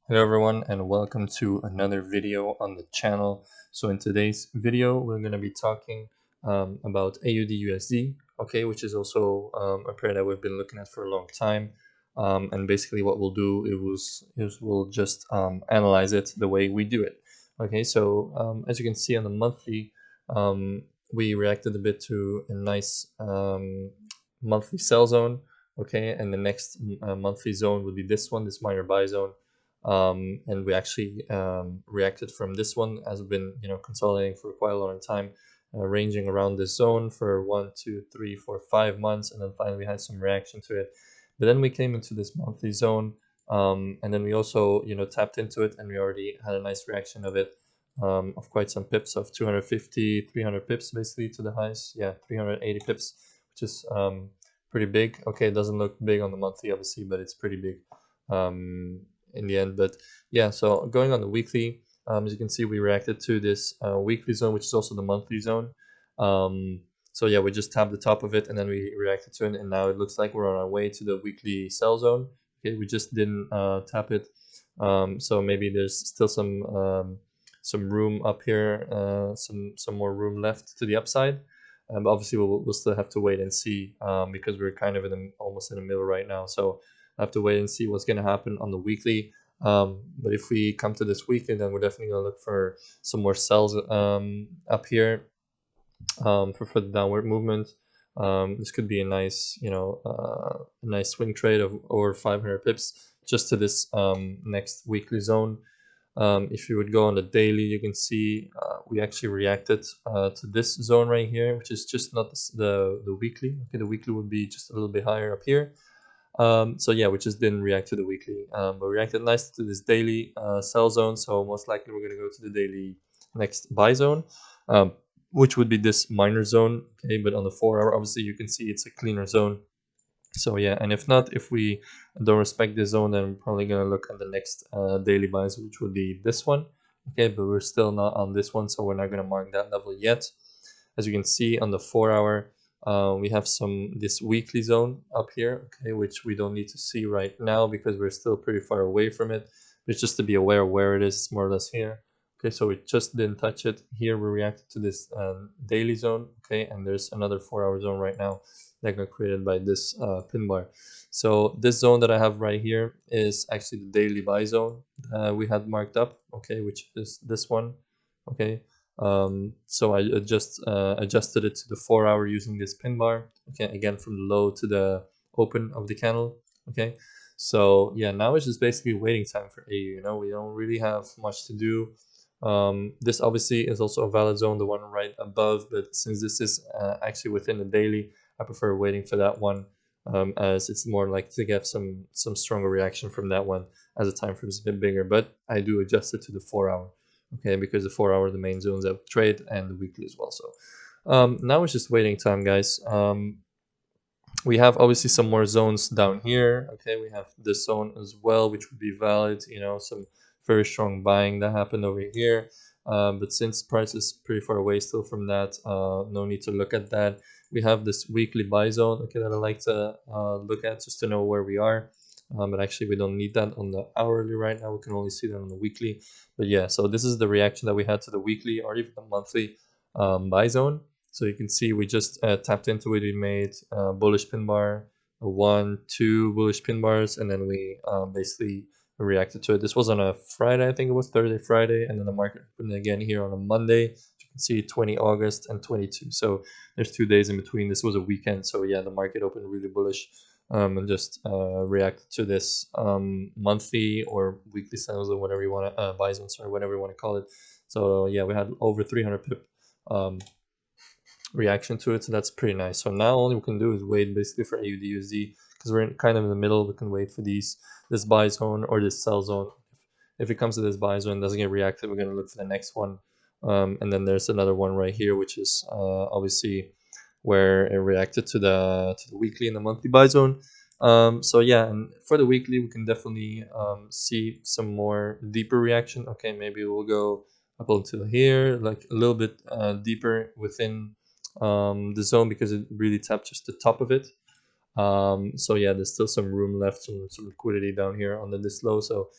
Hello everyone and welcome to another video on the channel. So in today's video we're going to be talking about AUDUSD, okay, which is also a pair that we've been looking at for a long time. And basically what we'll do is we'll just analyze it the way we do it. Okay, so as you can see on the monthly, we reacted a bit to a nice monthly sell zone, okay, and the next monthly zone would be this one, this minor buy zone. And we actually reacted from this one, as we've been consolidating for quite a long time, ranging around this zone for 1, 2, 3, 4, 5 months, and then finally we had some reaction to it. But then we came into this monthly zone, and then we also tapped into it, and we already had a nice reaction of it, of quite some pips, of 250, 300 pips basically to the highs. Yeah, 380 pips, which is pretty big. Okay, it doesn't look big on the monthly obviously, but it's pretty big in the end. But yeah, so going on the weekly, as you can see, we reacted to this weekly zone, which is also the monthly zone. So yeah, we just tapped the top of it and then we reacted to it, and now it looks like we're on our way to the weekly sell zone. Okay, we just didn't tap it, so maybe there's still some room up here, some more room left to the upside. But obviously we'll still have to wait and see, because we're kind of almost in the middle right now. So I have to wait and see what's going to happen on the weekly. But if we come to this weekend, then we're definitely going to look for some more sells up here, for the downward movement. This could be a nice, a nice swing trade of over 500 pips just to this next weekly zone. If you would go on the daily, you can see we actually reacted to this zone right here, which is just not the weekly. Okay, the weekly would be just a little bit higher up here. So yeah, we just didn't react to the weekly, but we reacted nicely to this daily sell zone. So most likely we're going to go to the daily next buy zone, um, which would be this minor zone. Okay, but on the 4 hour, obviously you can see it's a cleaner zone. So yeah, and if not, if we don't respect this zone, then we're probably going to look at the next daily buys, which would be this one. Okay, but we're still not on this one, so we're not going to mark that level yet. As you can see on the 4 hour, we have this weekly zone up here, okay, which we don't need to see right now because we're still pretty far away from it. But just to be aware of where it is, it's more or less here. Okay, so we just didn't touch it. Here we reacted to this daily zone, okay, and there's another 4 hour zone right now that got created by this pin bar. So this zone that I have right here is actually the daily buy zone we had marked up, okay, which is this one, okay. So I just adjusted it to the 4 hour using this pin bar, okay, again from the low to the open of the candle, okay. So yeah, now it's just basically waiting time for AU. We don't really have much to do. This obviously is also a valid zone, the one right above, but since this is actually within the daily, I prefer waiting for that one, as it's more likely to get some stronger reaction from that one as the time frame is a bit bigger. But I do adjust it to the 4 hour, okay, because the 4 hour are the main zones that trade, and the weekly as well. So now it's just waiting time, guys. We have obviously some more zones down here. Okay, we have this zone as well, which would be valid. Some very strong buying that happened over here. But since price is pretty far away still from that, no need to look at that. We have this weekly buy zone, okay, that I like to look at just to know where we are. But actually we don't need that on the hourly right now. We can only see that on the weekly. But yeah, so this is the reaction that we had to the weekly or even the monthly buy zone. So you can see we just tapped into it. We made a bullish pin bar, a 1, 2 bullish pin bars, and then we basically reacted to it. This was on a Friday, I think it was Thursday, Friday, and then the market opened again here on a Monday. You can see 20 August and 22. So there's 2 days in between. This was a weekend. So yeah, the market opened really bullish, and just reacted to this monthly or weekly sales or whatever you want to buy zones or whatever you want to call it. So yeah, we had over 300 pip reaction to it, so that's pretty nice. So now all we can do is wait basically for AUDUSD, because we're kind of in the middle. We can wait for this buy zone or this sell zone. If it comes to this buy zone, doesn't get reacted, we're going to look for the next one. And then there's another one right here, which is obviously where it reacted to the weekly and the monthly buy zone. So yeah, and for the weekly, we can definitely see some more deeper reaction. Okay, maybe we'll go up until here, like a little bit deeper within the zone, because it really tapped just the top of it. So yeah, there's still some room left, some liquidity down here under this low. So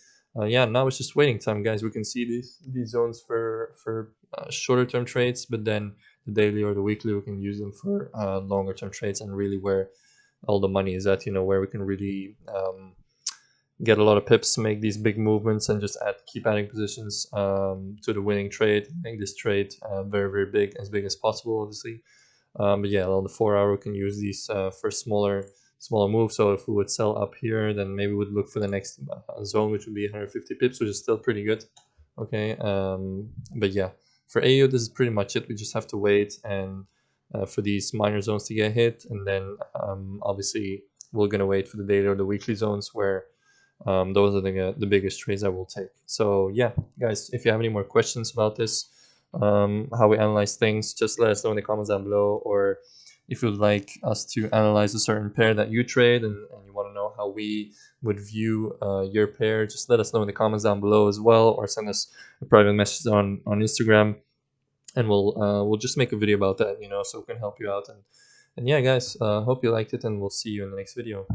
yeah, now it's just waiting time, guys. We can see these zones for shorter term trades, but then the daily or the weekly we can use them for longer term trades, and really where all the money is at, where we can really get a lot of pips, make these big movements, and just keep adding positions to the winning trade, make this trade very, very big, as big as possible, obviously. But yeah, on the 4 hour, we can use these for smaller moves. So if we would sell up here, then maybe we'd look for the next zone, which would be 150 pips, which is still pretty good. Okay, but yeah, for AU, this is pretty much it. We just have to wait and for these minor zones to get hit, and then obviously we're gonna wait for the daily or the weekly zones where those are the biggest trades I will take. So yeah, guys, if you have any more questions about this, how we analyze things, just let us know in the comments down below. Or if you'd like us to analyze a certain pair that you trade, and you want to know how we would view your pair, just let us know in the comments down below as well, or send us a private message on Instagram, and we'll just make a video about that, so we can help you out. And yeah, guys, hope you liked it, and we'll see you in the next video.